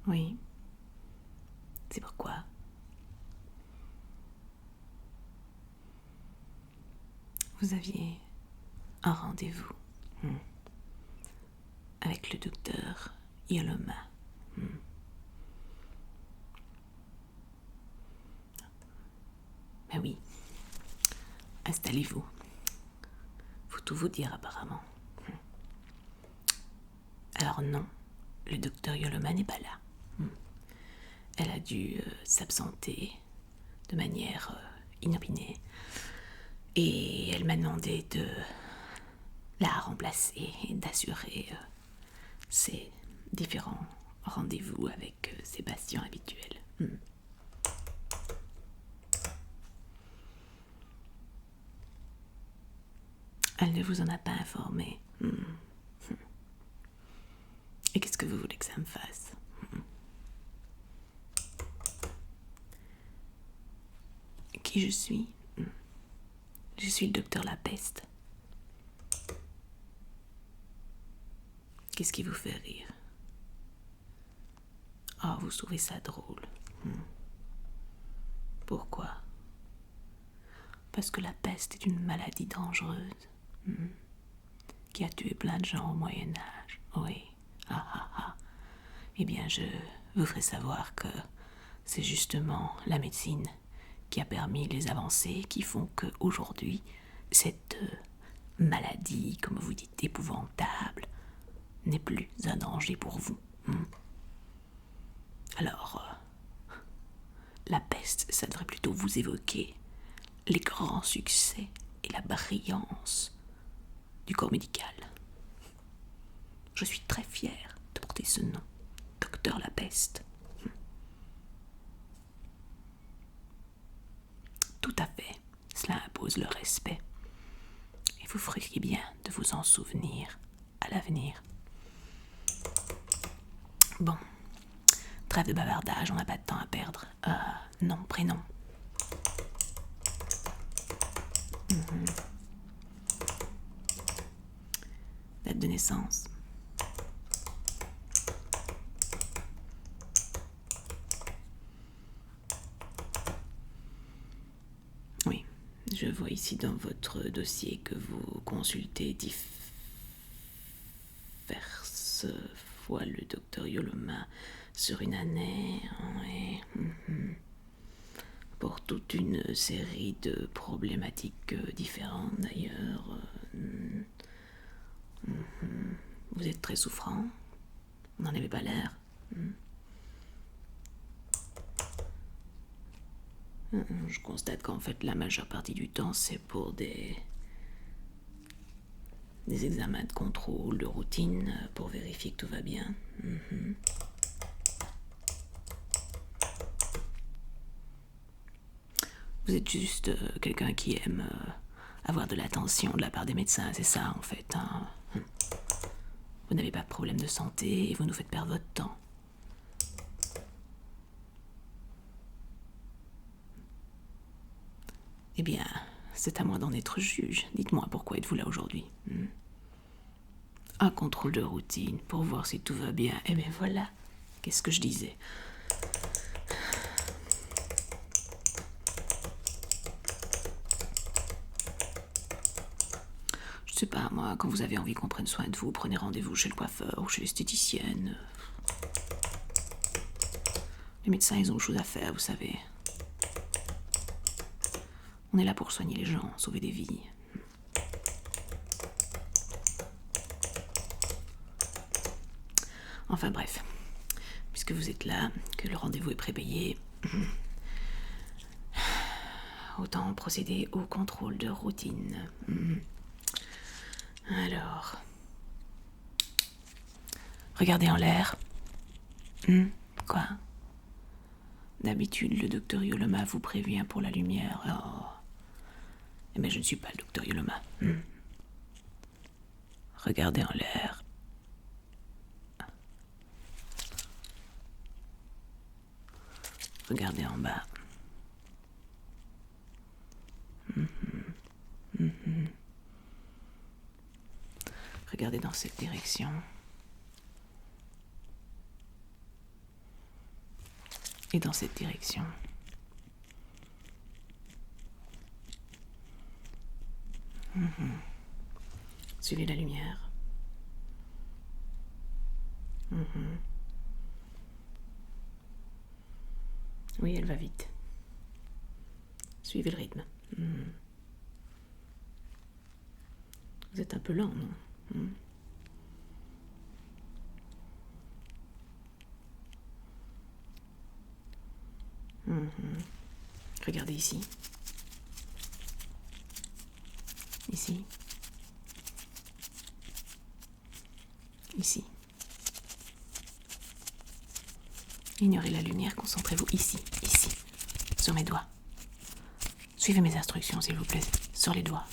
Oui. C'est pourquoi? Vous aviez un rendez-vous avec le docteur Yoloma. Ben oui. Installez-vous. Faut tout vous dire apparemment. Alors non, le docteur Yoloma n'est pas là. Elle a dû s'absenter de manière inopinée. Et elle m'a demandé de la remplacer et d'assurer ses différents rendez-vous avec ses patients habituels. Elle ne vous en a pas informé. Et qu'est-ce que vous voulez que ça me fasse? Qui je suis? Je suis le docteur La Peste. Qu'est-ce qui vous fait rire? Oh, vous trouvez ça drôle. Pourquoi? Parce que la peste est une maladie dangereuse qui a tué plein de gens au Moyen-Âge. Oui. Ah ah ah. Eh bien, je vous ferai savoir que c'est justement la médecine qui a permis les avancées qui font qu'aujourd'hui, cette maladie, comme vous dites, épouvantable, n'est plus un danger pour vous. Alors, la peste, ça devrait plutôt vous évoquer les grands succès et la brillance du corps médical. Je suis très fière de porter ce nom, docteur La Peste. Tout à fait, cela impose le respect. Et vous feriez bien de vous en souvenir à l'avenir. Bon, trêve de bavardage, on n'a pas de temps à perdre. Nom, prénom. Date de naissance. Oui, je vois ici dans votre dossier que vous consultez diverses fois le docteur Yoloma sur une année. Oui. Pour toute une série de problématiques différentes d'ailleurs. Vous êtes très souffrant. Vous n'en avez pas l'air. Je constate qu'en fait la majeure partie du temps c'est pour des examens de contrôle, de routine, pour vérifier que tout va bien. Vous êtes juste quelqu'un qui aime avoir de l'attention de la part des médecins, c'est ça en fait. Hein. Vous n'avez pas de problème de santé et vous nous faites perdre votre temps. Eh bien, c'est à moi d'en être juge. Dites-moi pourquoi êtes-vous là aujourd'hui? Un contrôle de routine pour voir si tout va bien. Eh bien voilà, qu'est-ce que je disais? Je sais pas, moi, quand vous avez envie qu'on prenne soin de vous, prenez rendez-vous chez le coiffeur ou chez l'esthéticienne. Les médecins, ils ont autre chose à faire, vous savez. On est là pour soigner les gens, sauver des vies. Enfin bref, puisque vous êtes là, que le rendez-vous est prépayé, autant procéder au contrôle de routine. Alors, regardez en l'air. Quoi? D'habitude, le docteur Yoloma vous prévient pour la lumière. Oh. Eh bien, je ne suis pas le docteur Yoloma. Regardez en l'air. Regardez en bas. Regardez dans cette direction. Et dans cette direction. Suivez la lumière. Oui, elle va vite. Suivez le rythme. Vous êtes un peu lent, non? Regardez ici. Ici. Ici. Ignorez la lumière, concentrez-vous ici, sur mes doigts. Suivez mes instructions, s'il vous plaît, sur les doigts.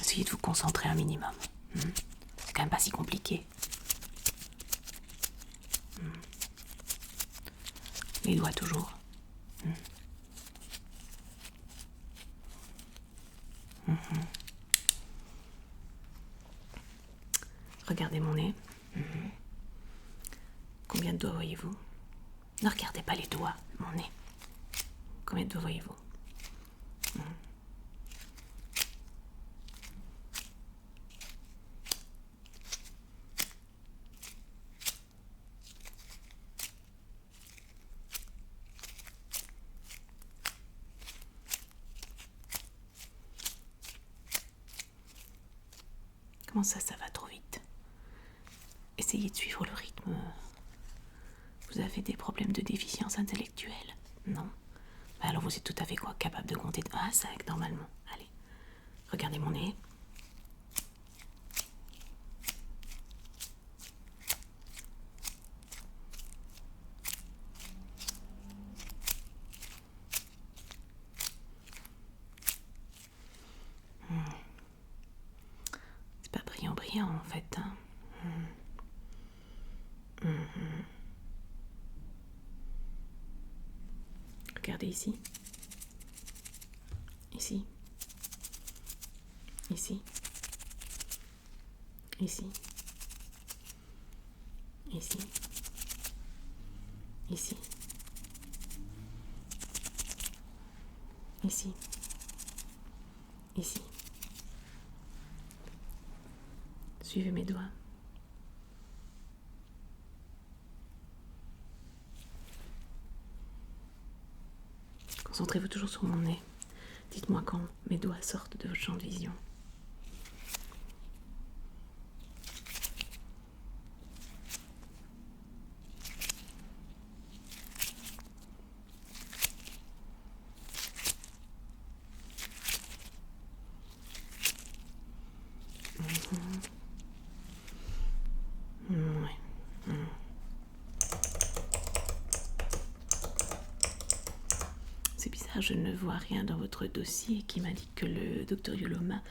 Essayez de vous concentrer un minimum. C'est quand même pas si compliqué. Les doigts toujours. Regardez mon nez. Combien de doigts voyez-vous? Ne regardez pas les doigts, mon nez. Combien de doigts voyez-vous? Comment ça va trop vite? Essayez de suivre le rythme. Vous avez des problèmes de déficience intellectuelle? Non? Alors vous êtes tout à fait capable de compter de 1 à 5 normalement. Allez, regardez mon nez. C'est pas brillant en fait. Hein. Regardez ici. Ici. Ici. Ici. Ici. Ici. Ici. Ici. Suivez mes doigts. Concentrez-vous toujours sur mon nez. Dites-moi quand mes doigts sortent de votre champ de vision. Ouais. C'est bizarre, je ne vois rien dans votre dossier qui m'indique que le docteur Yoloma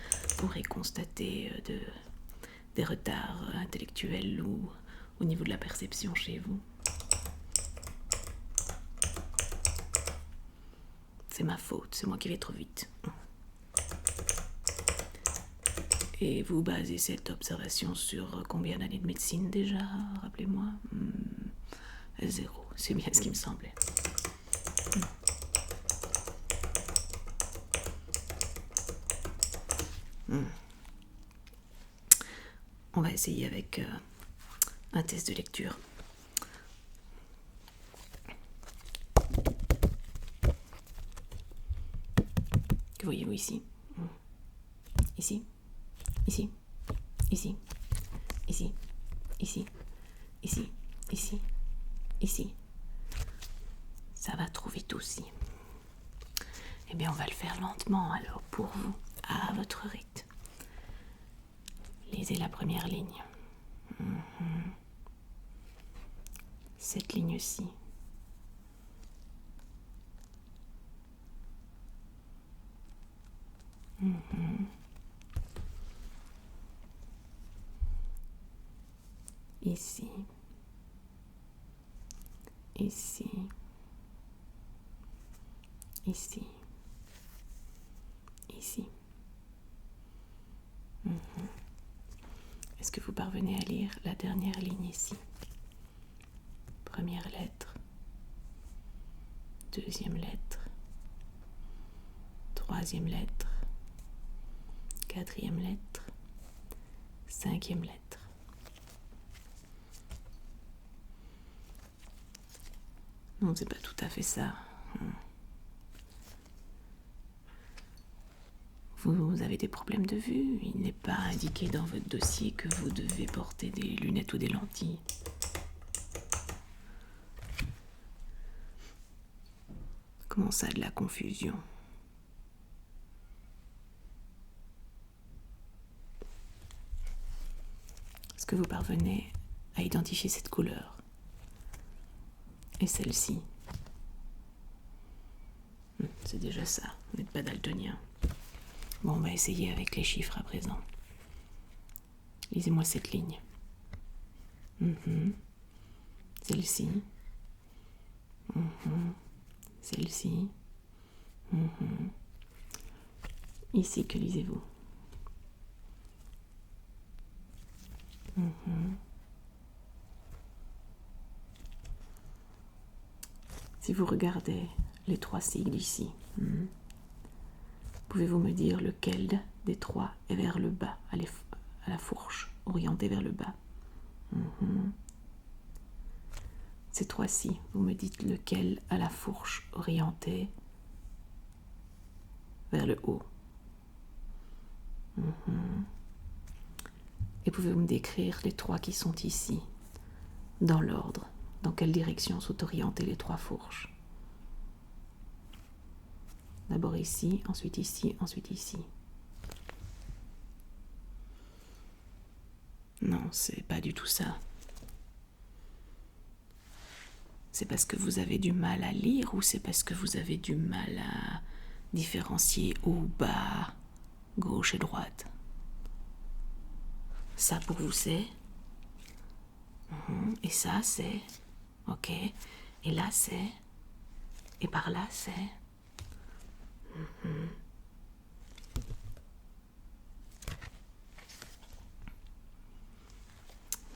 aurait constaté des retards intellectuels ou au niveau de la perception chez vous. C'est ma faute, c'est moi qui vais trop vite. Et vous basez cette observation sur combien d'années de médecine déjà, rappelez-moi? 0, c'est bien ce qui me semblait. On va essayer avec un test de lecture. Que voyez-vous ici? Ici? Ici? Ici? Ici? Ici? Ici? Ici? Ici? Ça va trop vite aussi. Eh bien, on va le faire lentement alors, pour vous, à votre rythme. Lisez la première ligne. Cette ligne-ci. Ici. Ici. Ici. Ici. Est-ce que vous parvenez à lire la dernière ligne ici? Première lettre, deuxième lettre, troisième lettre, quatrième lettre, cinquième lettre. Non, c'est pas tout à fait ça. Vous avez des problèmes de vue. Il n'est pas indiqué dans votre dossier que vous devez porter des lunettes ou des lentilles. Comment ça, de la confusion? Est-ce que vous parvenez à identifier cette couleur? Et celle-ci? C'est déjà ça, vous n'êtes pas daltonien. Bon, on va essayer avec les chiffres à présent. Lisez-moi cette ligne. Celle-ci. Celle-ci. Ici, que lisez-vous? Si vous regardez les trois sigles ici, pouvez-vous me dire lequel des trois est vers le bas, à la fourche, orienté vers le bas? Ces trois-ci, vous me dites lequel a la fourche orientée vers le haut? Et pouvez-vous me décrire les trois qui sont ici, dans l'ordre? Dans quelle direction sont orientées les trois fourches? D'abord ici, ensuite ici, ensuite ici. Non, c'est pas du tout ça. C'est parce que vous avez du mal à lire ou c'est parce que vous avez du mal à différencier haut, bas, gauche et droite? Ça pour vous c'est? Et ça c'est? Ok. Et là c'est? Et par là c'est?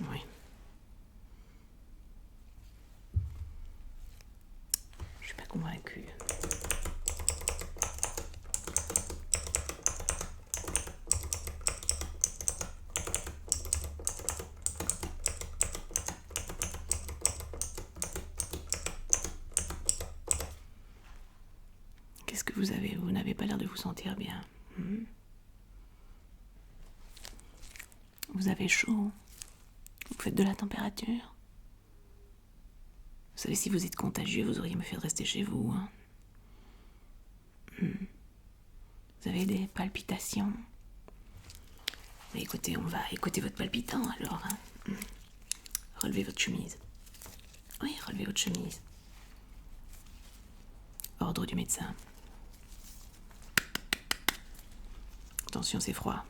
Oui. Je suis pas convaincue. Qu'est-ce que vous avez? Vous n'avez pas l'air de vous sentir bien. Vous avez chaud? Vous faites de la température? Vous savez, si vous êtes contagieux, vous auriez mieux fait de rester chez vous. Vous avez des palpitations? Mais écoutez, on va écouter votre palpitant alors. Relevez votre chemise. Oui, relevez votre chemise. Ordre du médecin. Attention, c'est froid.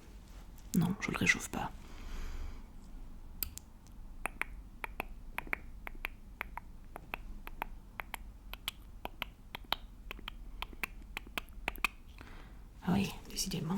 Non, je le réchauffe pas. Ah oui, décidément.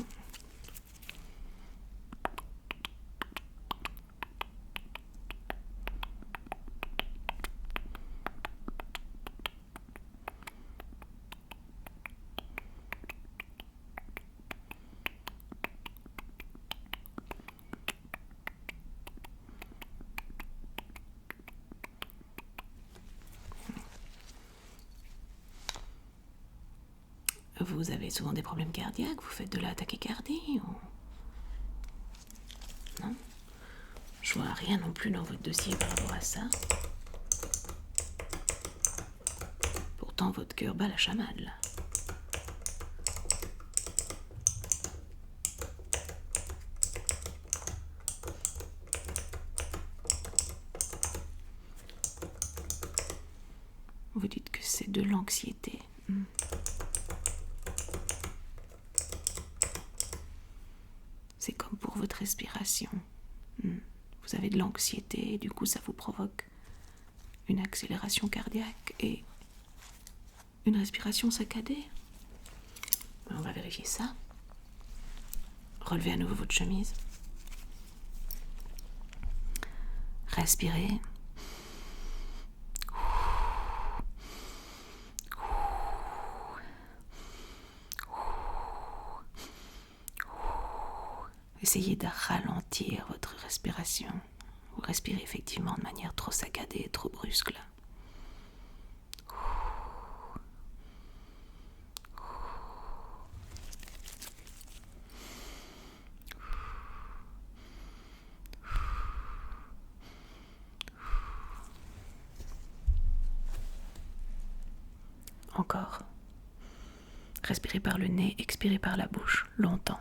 Vous avez souvent des problèmes cardiaques? Vous faites de la tachycardie ou... Non? Je vois rien non plus dans votre dossier par rapport à ça. Pourtant, votre cœur bat la chamade, là. Vous dites que c'est de l'anxiété. C'est comme pour votre respiration. Vous avez de l'anxiété et du coup ça vous provoque une accélération cardiaque et une respiration saccadée. On va vérifier ça. Relevez à nouveau votre chemise. Respirez. essayez de ralentir votre respiration. Vous respirez effectivement de manière trop saccadée, trop brusque là. Encore. Respirez par le nez, expirez par la bouche, longtemps.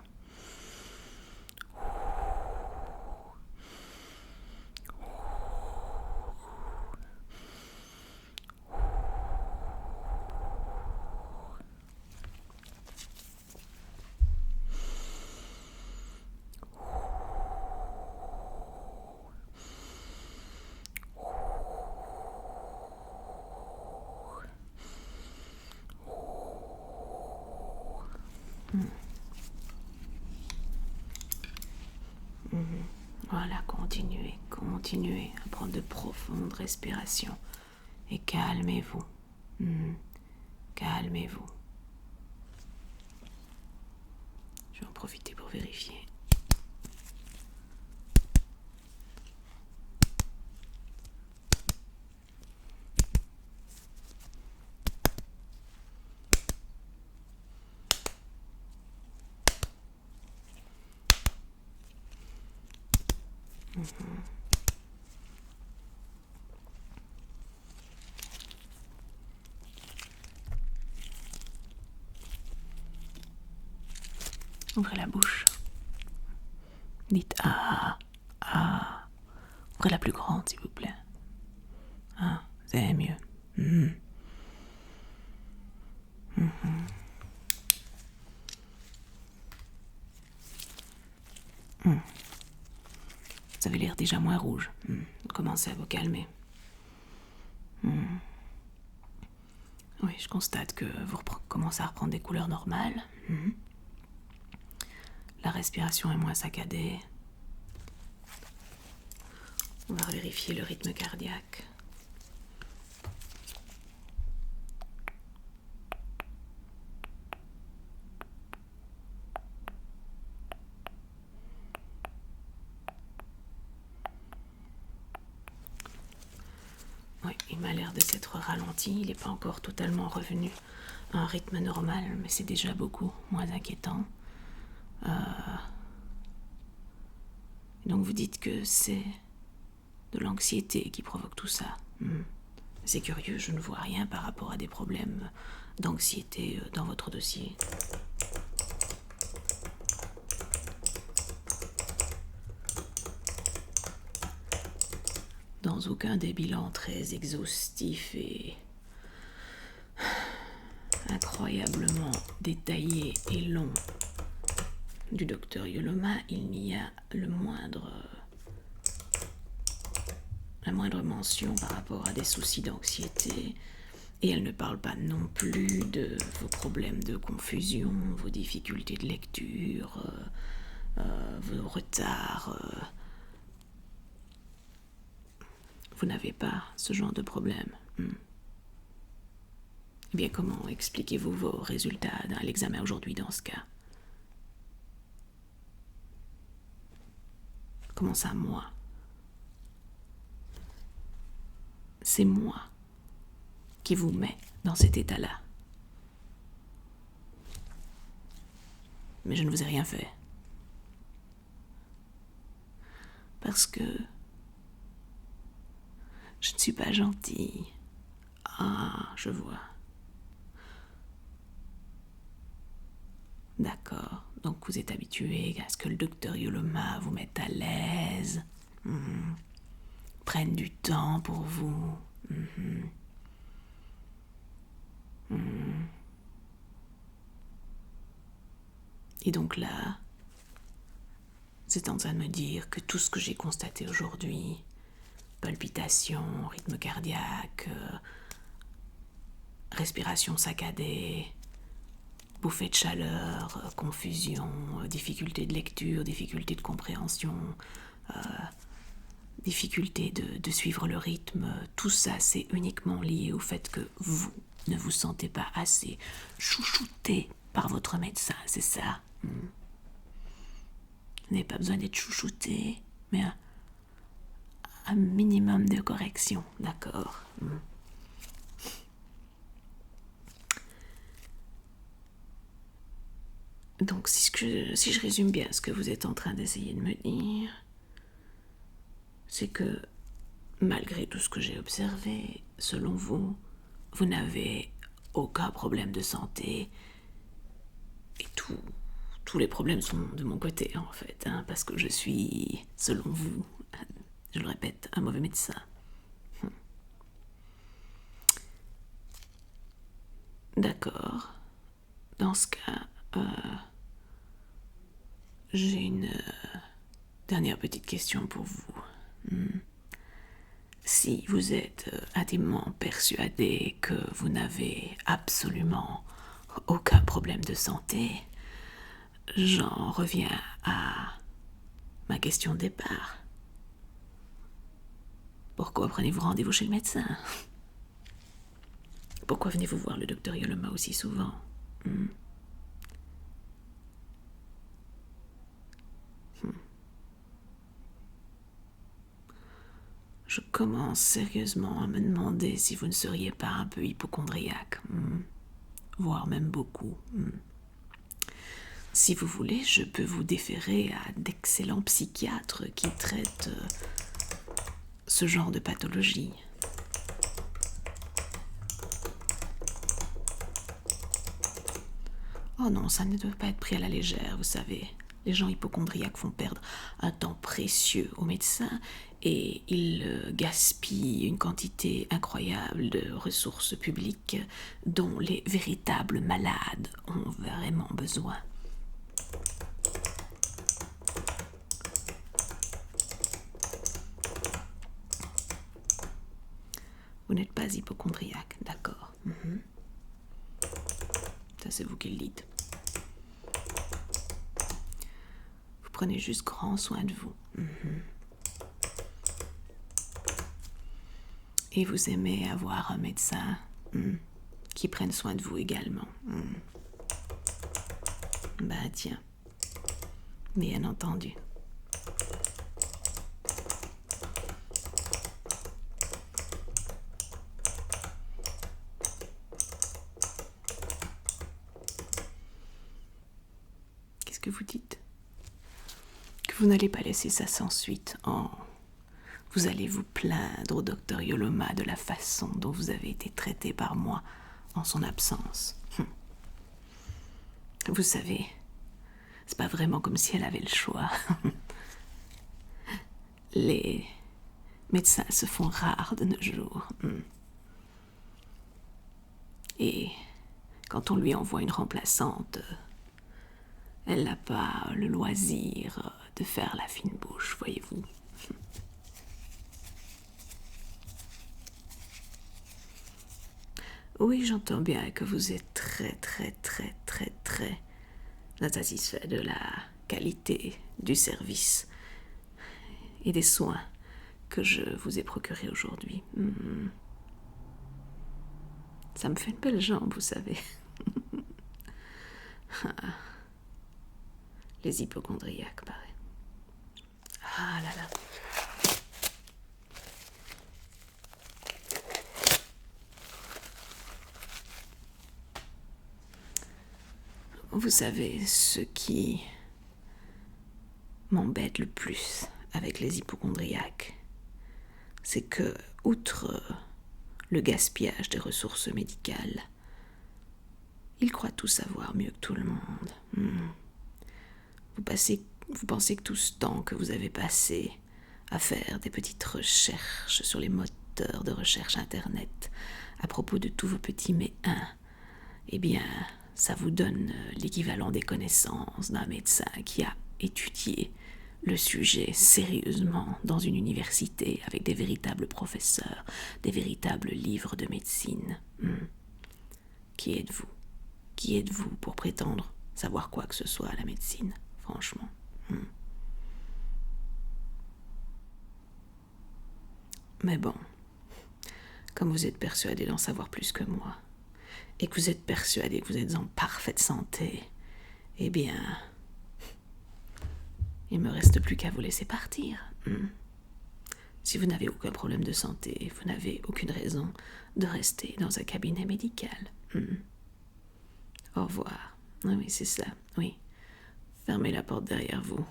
Voilà, continuez à prendre de profondes respirations et calmez-vous. Calmez-vous. Je vais en profiter pour vérifier. Ouvrez la bouche. Dites ah, ah. Ouvrez la plus grande, s'il vous plaît. Ah, c'est mieux. Vous avez l'air déjà moins rouge. Commencez à vous calmer. Oui, je constate que vous commencez à reprendre des couleurs normales. La respiration est moins saccadée. On va vérifier le rythme cardiaque. Oui, il m'a l'air de s'être ralenti. Il n'est pas encore totalement revenu à un rythme normal, mais c'est déjà beaucoup moins inquiétant. Donc vous dites que c'est de l'anxiété qui provoque tout ça. C'est curieux, je ne vois rien par rapport à des problèmes d'anxiété dans votre dossier. Dans aucun des bilans très exhaustifs et incroyablement détaillés et longs du docteur Yoloma, il n'y a la moindre mention par rapport à des soucis d'anxiété, et elle ne parle pas non plus de vos problèmes de confusion, vos difficultés de lecture, vos retards. Vous n'avez pas ce genre de problème. Eh bien, comment expliquez-vous vos résultats dans l'examen aujourd'hui dans ce cas? Comment ça, moi? C'est moi qui vous met dans cet état-là. Mais je ne vous ai rien fait. Parce que je ne suis pas gentille. Ah, je vois. D'accord. Donc vous êtes habitué à ce que le docteur Yoloma vous mette à l'aise, prenne du temps pour vous. Et donc là, c'est en train de me dire que tout ce que j'ai constaté aujourd'hui, palpitations, rythme cardiaque, respiration saccadée, bouffée de chaleur, confusion, difficulté de lecture, difficulté de compréhension, difficulté de suivre le rythme, tout ça c'est uniquement lié au fait que vous ne vous sentez pas assez chouchouté par votre médecin, c'est ça? Vous n'avez pas besoin d'être chouchouté, mais un minimum de correction, d'accord. Donc, si je résume bien ce que vous êtes en train d'essayer de me dire, c'est que, malgré tout ce que j'ai observé, selon vous, vous n'avez aucun problème de santé et tous les problèmes sont de mon côté, en fait, parce que je suis, selon vous, je le répète, un mauvais médecin. D'accord. Dans ce cas, j'ai une dernière petite question pour vous. Si vous êtes intimement persuadé que vous n'avez absolument aucun problème de santé, j'en reviens à ma question de départ. Pourquoi prenez-vous rendez-vous chez le médecin? Pourquoi venez-vous voir le docteur Yoloma aussi souvent? Je commence sérieusement à me demander si vous ne seriez pas un peu hypocondriaque, voire même beaucoup. Si vous voulez, je peux vous déférer à d'excellents psychiatres qui traitent ce genre de pathologie. Oh non, ça ne doit pas être pris à la légère, vous savez. Les gens hypocondriaques font perdre un temps précieux aux médecins et ils gaspillent une quantité incroyable de ressources publiques dont les véritables malades ont vraiment besoin. Vous n'êtes pas hypocondriaque, d'accord. Ça, c'est vous qui le dites. Vous prenez juste grand soin de vous. Et vous aimez avoir un médecin qui prenne soin de vous également. Ben tiens, bien entendu. Qu'est-ce que vous dites? Que vous n'allez pas laisser ça sans suite. Oh, vous allez vous plaindre au docteur Yoloma de la façon dont vous avez été traité par moi en son absence. Vous savez, c'est pas vraiment comme si elle avait le choix. Les médecins se font rares de nos jours. Et quand on lui envoie une remplaçante, elle n'a pas le loisir de faire la fine bouche, voyez-vous. Oui, j'entends bien que vous êtes très insatisfait de la qualité du service et des soins que je vous ai procurés aujourd'hui. Ça me fait une belle jambe, vous savez. Les hypocondriaques, pareil. Ah là là. Vous savez, ce qui m'embête le plus avec les hypocondriaques, c'est que, outre le gaspillage des ressources médicales, ils croient tout savoir mieux que tout le monde. Vous pensez que tout ce temps que vous avez passé à faire des petites recherches sur les moteurs de recherche Internet à propos de tous vos petits mets-uns, eh bien, ça vous donne l'équivalent des connaissances d'un médecin qui a étudié le sujet sérieusement dans une université avec des véritables professeurs, des véritables livres de médecine. Qui êtes-vous? Qui êtes-vous pour prétendre savoir quoi que ce soit à la médecine, franchement? Mais bon, comme vous êtes persuadé d'en savoir plus que moi, et que vous êtes persuadé que vous êtes en parfaite santé, eh bien, Il me reste plus qu'à vous laisser partir. Si vous n'avez aucun problème de santé, vous n'avez aucune raison de rester dans un cabinet médical. Au revoir. Oui, c'est ça, oui. Fermez la porte derrière vous.